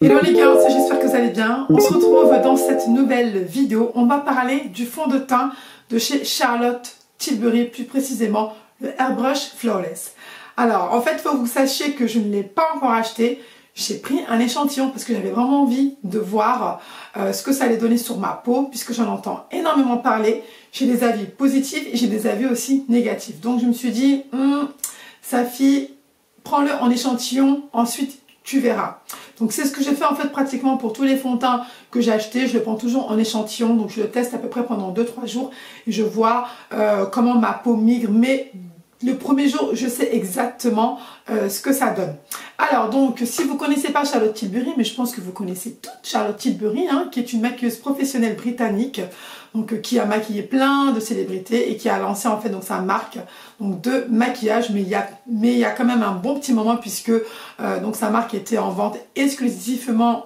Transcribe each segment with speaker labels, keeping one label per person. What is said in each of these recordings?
Speaker 1: Hello les gars, j'espère que vous allez bien. On se retrouve dans cette nouvelle vidéo. On va parler du fond de teint de chez Charlotte Tilbury, plus précisément le Airbrush Flawless. Alors en fait, il faut que vous sachiez que je ne l'ai pas encore acheté. J'ai pris un échantillon parce que j'avais vraiment envie de voir ce que ça allait donner sur ma peau, puisque j'en entends énormément parler. J'ai des avis positifs et j'ai des avis aussi négatifs. Donc je me suis dit, Safi, prends-le en échantillon, ensuite tu verras. Donc c'est ce que j'ai fait en fait pratiquement pour tous les fonds de teint que j'ai acheté. Je le prends toujours en échantillon, donc je le teste à peu près pendant 2-3 jours et je vois comment ma peau migre. Mais le premier jour, je sais exactement ce que ça donne. Alors donc, si vous ne connaissez pas Charlotte Tilbury, mais je pense que vous connaissez toute Charlotte Tilbury, qui est une maquilleuse professionnelle britannique, donc qui a maquillé plein de célébrités et qui a lancé en fait donc sa marque donc de maquillage. Mais il y a quand même un bon petit moment puisque donc sa marque était en vente exclusivement,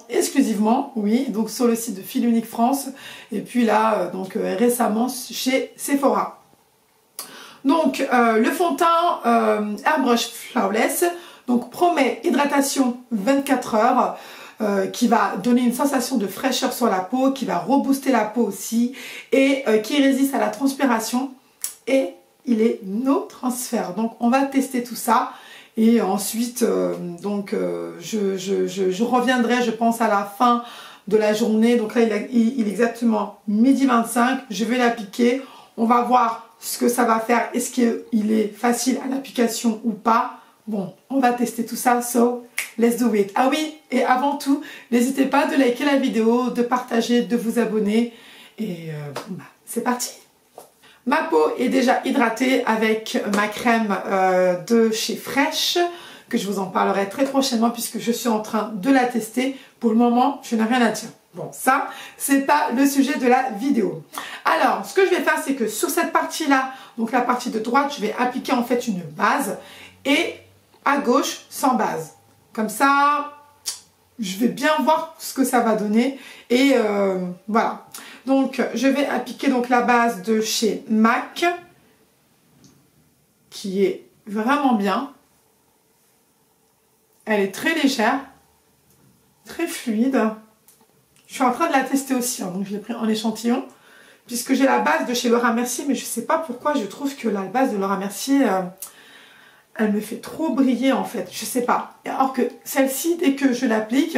Speaker 1: oui, donc sur le site de Fil Unique France et puis là donc récemment chez Sephora. Donc le fond de teint Airbrush Flawless donc promet hydratation 24 heures qui va donner une sensation de fraîcheur sur la peau, qui va rebooster la peau aussi et qui résiste à la transpiration et il est no transfert. Donc on va tester tout ça et ensuite je reviendrai je pense à la fin de la journée. Donc là il est exactement 12h25, je vais l'appliquer, on va voir ce que ça va faire, est-ce qu'il est facile à l'application ou pas. Bon, on va tester tout ça, so let's do it. Ah oui, et avant tout, n'hésitez pas de liker la vidéo, de partager, de vous abonner et c'est parti. Ma peau est déjà hydratée avec ma crème de chez Fresh, que je vous en parlerai très prochainement puisque je suis en train de la tester. Pour le moment, je n'ai rien à dire. Bon, ça, c'est pas le sujet de la vidéo. Alors, ce que je vais faire, c'est que sur cette partie-là, donc la partie de droite, je vais appliquer en fait une base et à gauche, sans base. Comme ça, je vais bien voir ce que ça va donner et voilà. Donc, je vais appliquer donc la base de chez MAC qui est vraiment bien. Elle est très légère, très fluide. Je suis en train de la tester aussi, donc je l'ai pris en échantillon, puisque j'ai la base de chez Laura Mercier, mais je ne sais pas pourquoi je trouve que la base de Laura Mercier, elle me fait trop briller en fait, je ne sais pas. Alors que celle-ci, dès que je l'applique,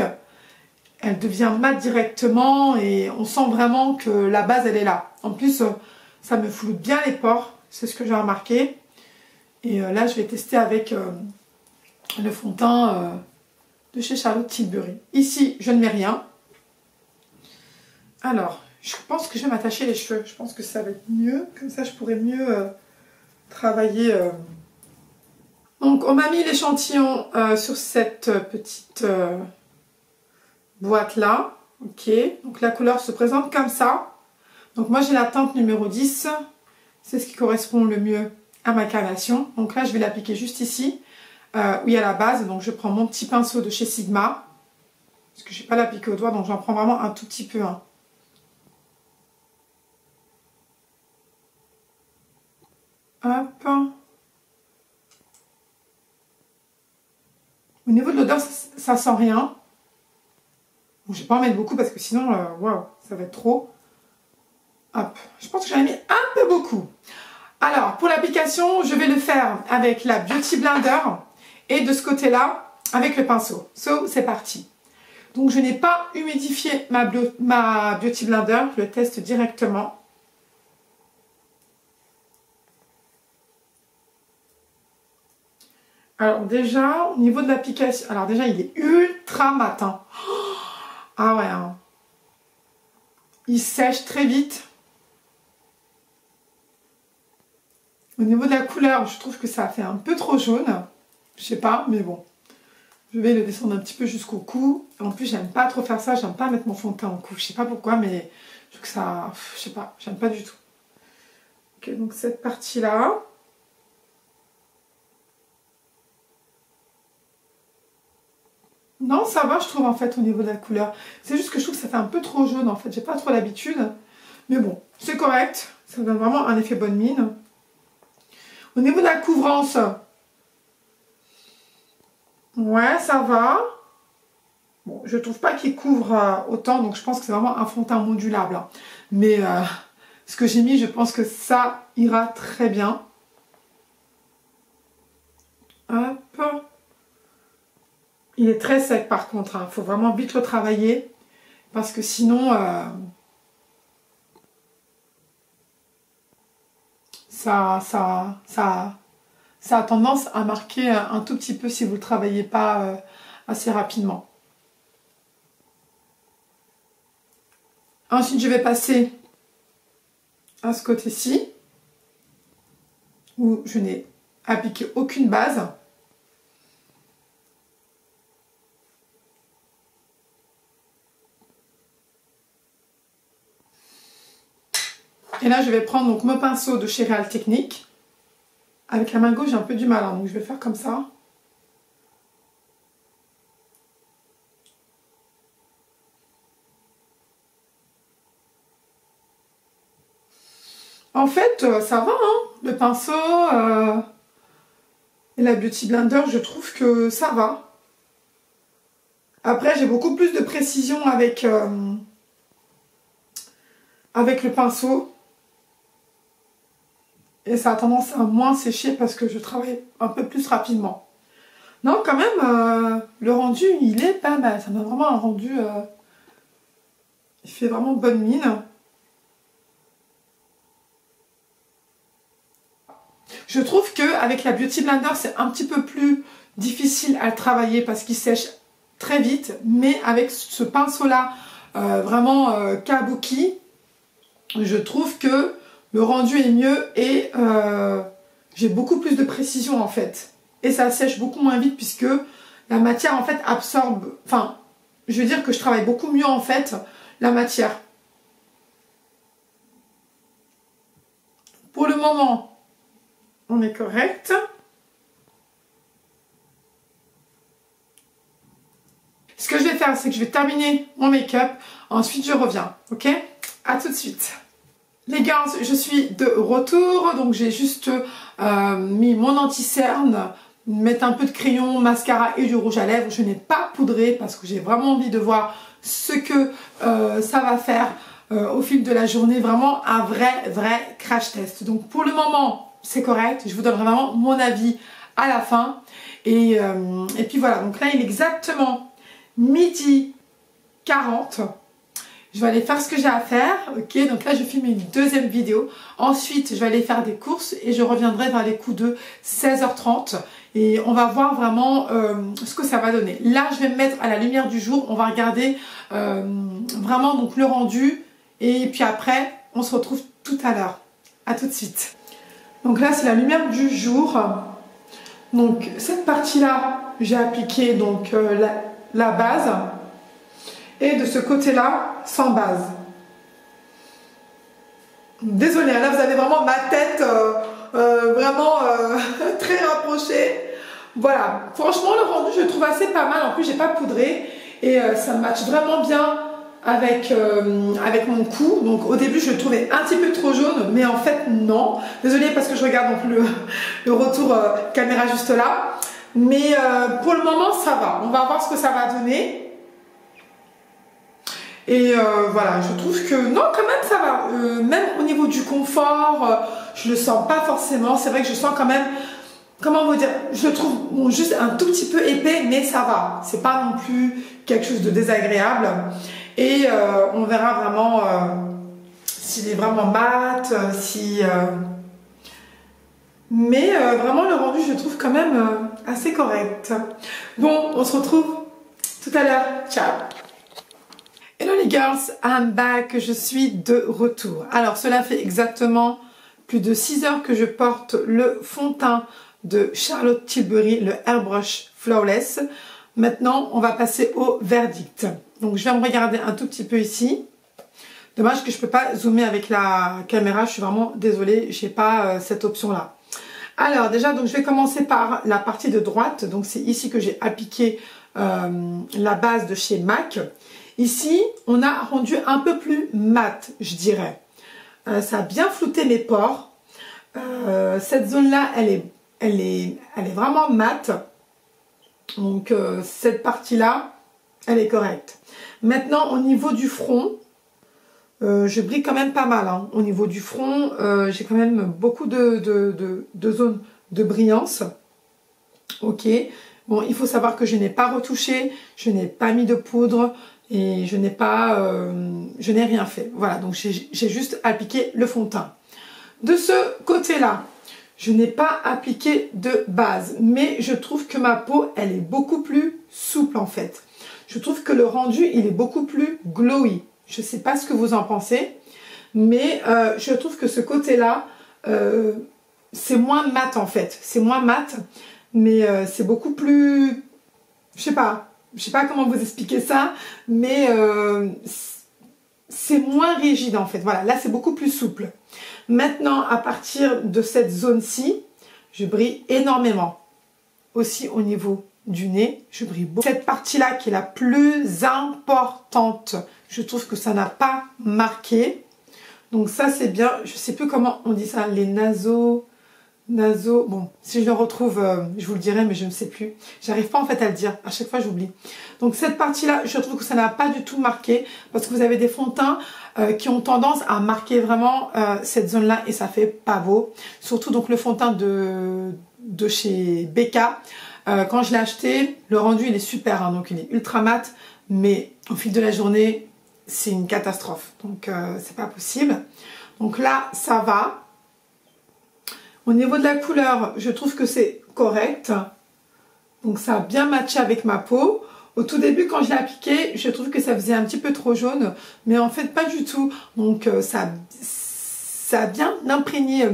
Speaker 1: elle devient mat directement et on sent vraiment que la base, elle est là. En plus, ça me floute bien les pores, c'est ce que j'ai remarqué. Et là, je vais tester avec le fond de teint de chez Charlotte Tilbury. Ici, je ne mets rien. Alors, je pense que je vais m'attacher les cheveux. Je pense que ça va être mieux. Comme ça, je pourrais mieux travailler. Donc, on m'a mis l'échantillon sur cette petite boîte-là. Ok. Donc, la couleur se présente comme ça. Donc, moi, j'ai la teinte numéro 10. C'est ce qui correspond le mieux à ma carnation. Donc là, je vais l'appliquer juste ici, où il y a la base. Donc, je prends mon petit pinceau de chez Sigma. Parce que je n'ai pas l'appliqué au doigt. Donc, j'en prends vraiment un tout petit peu. Hop. Au niveau de l'odeur, ça sent rien. Bon, je vais pas en mettre beaucoup parce que sinon, waouh, ça va être trop. Hop. Je pense que j'en ai mis un peu beaucoup. Alors, pour l'application, je vais le faire avec la Beauty Blender et de ce côté-là, avec le pinceau. So, c'est parti. Donc, je n'ai pas humidifié ma Beauty Blender. Je le teste directement. Alors déjà, au niveau de l'application, alors déjà il est ultra matin. Ah ouais, il sèche très vite. Au niveau de la couleur, je trouve que ça fait un peu trop jaune. Je sais pas, mais bon. Je vais le descendre un petit peu jusqu'au cou. En plus, j'aime pas trop faire ça, j'aime pas mettre mon fond de teint en cou. Je sais pas pourquoi, mais je trouve que ça, je sais pas, j'aime pas du tout. Ok, donc cette partie-là. Non, ça va, je trouve, en fait, au niveau de la couleur. C'est juste que je trouve que ça fait un peu trop jaune, en fait. J'ai pas trop l'habitude. Mais bon, c'est correct. Ça donne vraiment un effet bonne mine. Au niveau de la couvrance, ouais, ça va. Bon, je trouve pas qu'il couvre autant, donc je pense que c'est vraiment un fond de teint modulable. Hein. Mais ce que j'ai mis, je pense que ça ira très bien. Hop. Il est très sec par contre, il faut vraiment vite le travailler parce que sinon ça a tendance à marquer un tout petit peu si vous ne le travaillez pas assez rapidement. Ensuite, je vais passer à ce côté-ci où je n'ai appliqué aucune base. Et là, je vais prendre donc mon pinceau de chez Real Technique. Avec la main gauche, j'ai un peu du mal, hein, donc je vais faire comme ça. En fait, ça va, hein, le pinceau et la Beauty Blender, je trouve que ça va. Après, j'ai beaucoup plus de précision avec le pinceau. Et ça a tendance à moins sécher parce que je travaille un peu plus rapidement. Non, quand même, le rendu, il est pas mal. Ça donne vraiment un rendu... il fait vraiment bonne mine. Je trouve qu'avec la Beauty Blender, c'est un petit peu plus difficile à travailler parce qu'il sèche très vite. Mais avec ce pinceau-là, vraiment kabuki, je trouve que le rendu est mieux et j'ai beaucoup plus de précision en fait. Et ça sèche beaucoup moins vite puisque la matière en fait absorbe... Enfin, je veux dire que je travaille beaucoup mieux en fait la matière. Pour le moment... on est correct. Ce que je vais faire, c'est que je vais terminer mon make-up. Ensuite, je reviens. Ok? À tout de suite. Les gars, je suis de retour. Donc, j'ai juste mis mon anti-cerne, mettre un peu de crayon, mascara et du rouge à lèvres. Je n'ai pas poudré parce que j'ai vraiment envie de voir ce que ça va faire au fil de la journée. Vraiment un vrai crash test. Donc, pour le moment... c'est correct, je vous donnerai vraiment mon avis à la fin. Et puis voilà, donc là il est exactement 12h40. Je vais aller faire ce que j'ai à faire, ok. Donc là je filme une deuxième vidéo. Ensuite je vais aller faire des courses et je reviendrai vers les coups de 16h30. Et on va voir vraiment ce que ça va donner. Là je vais me mettre à la lumière du jour, on va regarder vraiment donc le rendu. Et puis après on se retrouve tout à l'heure. À tout de suite. Donc là, c'est la lumière du jour. Donc cette partie-là, j'ai appliqué donc la base. Et de ce côté-là, sans base. Désolée, là vous avez vraiment ma tête vraiment très rapprochée. Voilà, franchement le rendu je le trouve assez pas mal. En plus j'ai pas poudré et ça match vraiment bien avec mon cou. Donc au début je le trouvais un petit peu trop jaune, mais en fait non. Désolée parce que je regarde donc le retour caméra juste là. Mais pour le moment ça va. On va voir ce que ça va donner. Et voilà, je trouve que non, quand même ça va. Même au niveau du confort, je le sens pas forcément. C'est vrai que je sens quand même, comment vous dire, je le trouve bon, juste un tout petit peu épais, mais ça va. C'est pas non plus quelque chose de désagréable. Et on verra vraiment s'il est vraiment mat, si... Mais vraiment le rendu, je le trouve quand même assez correct. Bon, on se retrouve tout à l'heure. Ciao. Hello les girls, I'm back, je suis de retour. Alors cela fait exactement plus de 6 heures que je porte le fond de teint de Charlotte Tilbury, le Airbrush Flawless. Maintenant on va passer au verdict. Donc je vais me regarder un tout petit peu ici. Dommage que je ne peux pas zoomer avec la caméra, je suis vraiment désolée, je n'ai pas cette option là. Alors déjà donc je vais commencer par la partie de droite. Donc c'est ici que j'ai appliqué la base de chez MAC. Ici, on a rendu un peu plus mat, je dirais. Ça a bien flouté mes pores. Cette zone-là, elle est vraiment mate. Donc, cette partie-là, Elle est correcte. Maintenant, au niveau du front, je brille quand même pas mal. Hein. Au niveau du front, j'ai quand même beaucoup de zones de brillance. Ok. Bon, il faut savoir que je n'ai pas retouché, je n'ai pas mis de poudre et je n'ai rien fait. Voilà, donc j'ai juste appliqué le fond de teint. De ce côté-là, je n'ai pas appliqué de base, mais je trouve que ma peau, elle est beaucoup plus souple en fait. Je trouve que le rendu, il est beaucoup plus glowy. Je ne sais pas ce que vous en pensez, mais je trouve que ce côté-là, c'est moins mat en fait. C'est moins mat, mais c'est beaucoup plus... Je sais pas comment vous expliquer ça, mais c'est moins rigide en fait. Voilà, là c'est beaucoup plus souple. Maintenant, à partir de cette zone-ci, je brille énormément. Aussi au niveau du nez, je brille beaucoup. Cette partie-là qui est la plus importante, je trouve que ça n'a pas marqué. Donc ça c'est bien. Je sais plus comment on dit ça, les naseaux. Bon, si je le retrouve, je vous le dirai, mais je ne sais plus. J'arrive pas en fait à le dire. À chaque fois, j'oublie. Donc cette partie-là, je trouve que ça n'a pas du tout marqué parce que vous avez des fonds de teint qui ont tendance à marquer vraiment cette zone-là et ça fait pas beau. Surtout donc le fond de teint de chez Becca. Quand je l'ai acheté, le rendu il est super, hein, donc il est ultra mat, mais au fil de la journée, c'est une catastrophe. Donc c'est pas possible. Donc là, ça va. Au niveau de la couleur, je trouve que c'est correct. Donc ça a bien matché avec ma peau. Au tout début, quand je l'ai appliqué, je trouve que ça faisait un petit peu trop jaune. Mais en fait, pas du tout. Donc ça a bien imprégné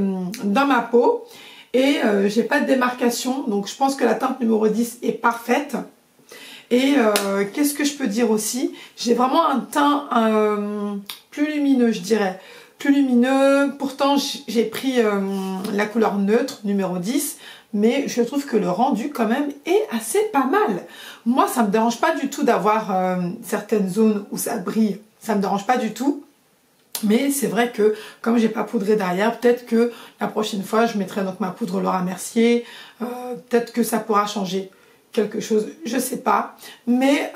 Speaker 1: dans ma peau. Et j'ai pas de démarcation. Donc je pense que la teinte numéro 10 est parfaite. Et qu'est-ce que je peux dire aussi? J'ai vraiment un teint plus lumineux, je dirais. Plus lumineux, pourtant j'ai pris la couleur neutre numéro 10, mais je trouve que le rendu quand même est assez pas mal. Moi ça me dérange pas du tout d'avoir certaines zones où ça brille, ça me dérange pas du tout, mais c'est vrai que comme j'ai pas poudré derrière, peut-être que la prochaine fois je mettrai donc ma poudre Laura Mercier, peut-être que ça pourra changer quelque chose, je sais pas, mais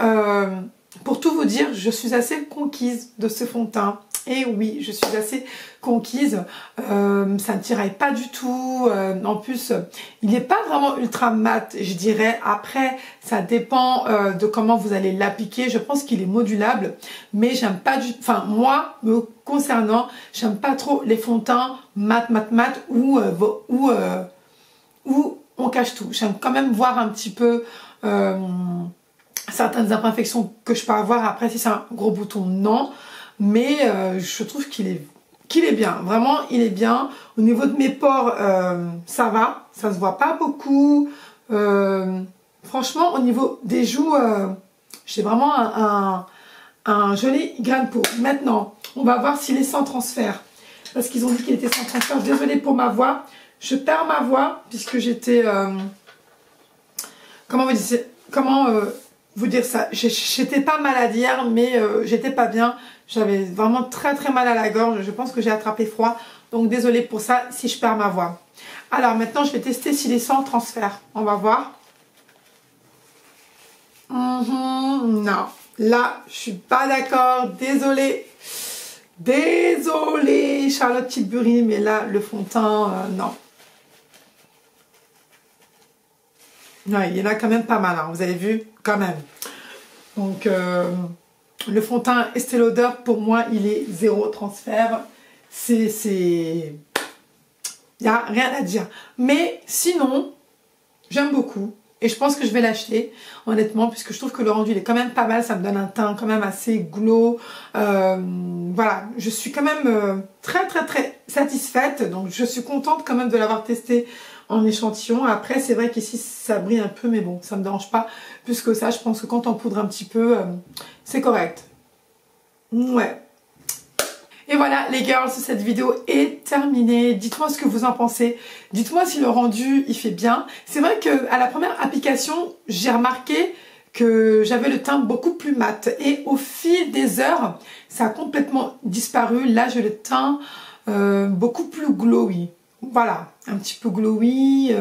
Speaker 1: pour tout vous dire, je suis assez conquise de ce fond de teint. Et oui, je suis assez conquise, ça ne tiraille pas du tout, en plus il n'est pas vraiment ultra mat je dirais, après ça dépend de comment vous allez l'appliquer, je pense qu'il est modulable, mais j'aime pas du tout, enfin moi me concernant, j'aime pas trop les fonds de teint mat où on cache tout, j'aime quand même voir un petit peu certaines imperfections que je peux avoir, après si c'est un gros bouton non. Mais je trouve qu'il est bien, vraiment il est bien. Au niveau de mes pores, ça va, ça se voit pas beaucoup. Franchement au niveau des joues, j'ai vraiment un joli grain de peau. Maintenant, on va voir s'il est sans transfert. Parce qu'ils ont dit qu'il était sans transfert. Désolée pour ma voix, je perds ma voix puisque j'étais... comment vous dire ça, j'étais pas malade hier, mais j'étais pas bien. J'avais vraiment très mal à la gorge. Je pense que j'ai attrapé froid. Donc désolée pour ça si je perds ma voix. Alors maintenant, je vais tester s'il est sans transfert. On va voir. Non. Là, je suis pas d'accord. Désolée. Désolée, Charlotte Tilbury. Mais là, le fond de teint, non. Ouais, il y en a quand même pas mal. Hein, vous avez vu quand même. Donc... le fond de teint Estée Lauder, pour moi, il est zéro transfert. Il n'y a rien à dire. Mais sinon, j'aime beaucoup. Et je pense que je vais l'acheter, honnêtement, puisque je trouve que le rendu, il est quand même pas mal. Ça me donne un teint quand même assez glow. Voilà, je suis quand même très satisfaite. Donc, je suis contente quand même de l'avoir testé en échantillon. Après, c'est vrai qu'ici, ça brille un peu, mais bon, ça me dérange pas. Plus que ça, je pense que quand on poudre un petit peu, c'est correct. Ouais. Et voilà les girls, cette vidéo est terminée. Dites-moi ce que vous en pensez. Dites-moi si le rendu il fait bien. C'est vrai que à la première application, j'ai remarqué que j'avais le teint beaucoup plus mat. Et au fil des heures, ça a complètement disparu. Là, j'ai le teint beaucoup plus glowy. Voilà, un petit peu glowy.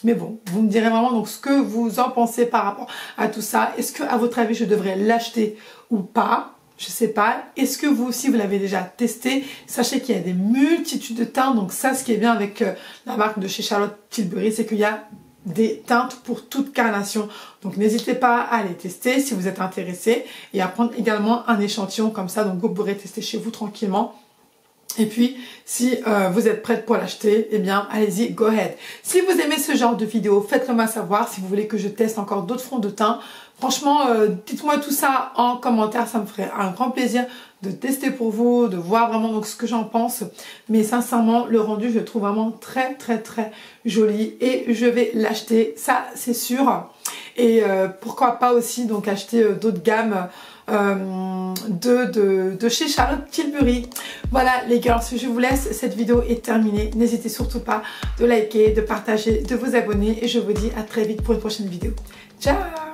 Speaker 1: Mais bon, vous me direz vraiment donc ce que vous en pensez par rapport à tout ça. Est-ce que à votre avis je devrais l'acheter ou pas? Je sais pas. Est-ce que vous aussi vous l'avez déjà testé? Sachez qu'il y a des multitudes de teintes. Donc ça, ce qui est bien avec la marque de chez Charlotte Tilbury, c'est qu'il y a des teintes pour toute carnation. Donc n'hésitez pas à les tester si vous êtes intéressé et à prendre également un échantillon comme ça. Donc vous pourrez tester chez vous tranquillement. Et puis, si vous êtes prête pour l'acheter, eh bien, allez-y, go ahead. Si vous aimez ce genre de vidéo, faites-le moi savoir. Si vous voulez que je teste encore d'autres fonds de teint, franchement, dites-moi tout ça en commentaire. Ça me ferait un grand plaisir de tester pour vous, de voir vraiment donc ce que j'en pense. Mais sincèrement, le rendu, je le trouve vraiment très, très, très joli. Et je vais l'acheter, ça, c'est sûr. Et pourquoi pas aussi donc acheter d'autres gammes de chez Charlotte Tilbury. Voilà les girls, je vous laisse, cette vidéo est terminée. N'hésitez surtout pas de liker, de partager, de vous abonner et je vous dis à très vite pour une prochaine vidéo. Ciao!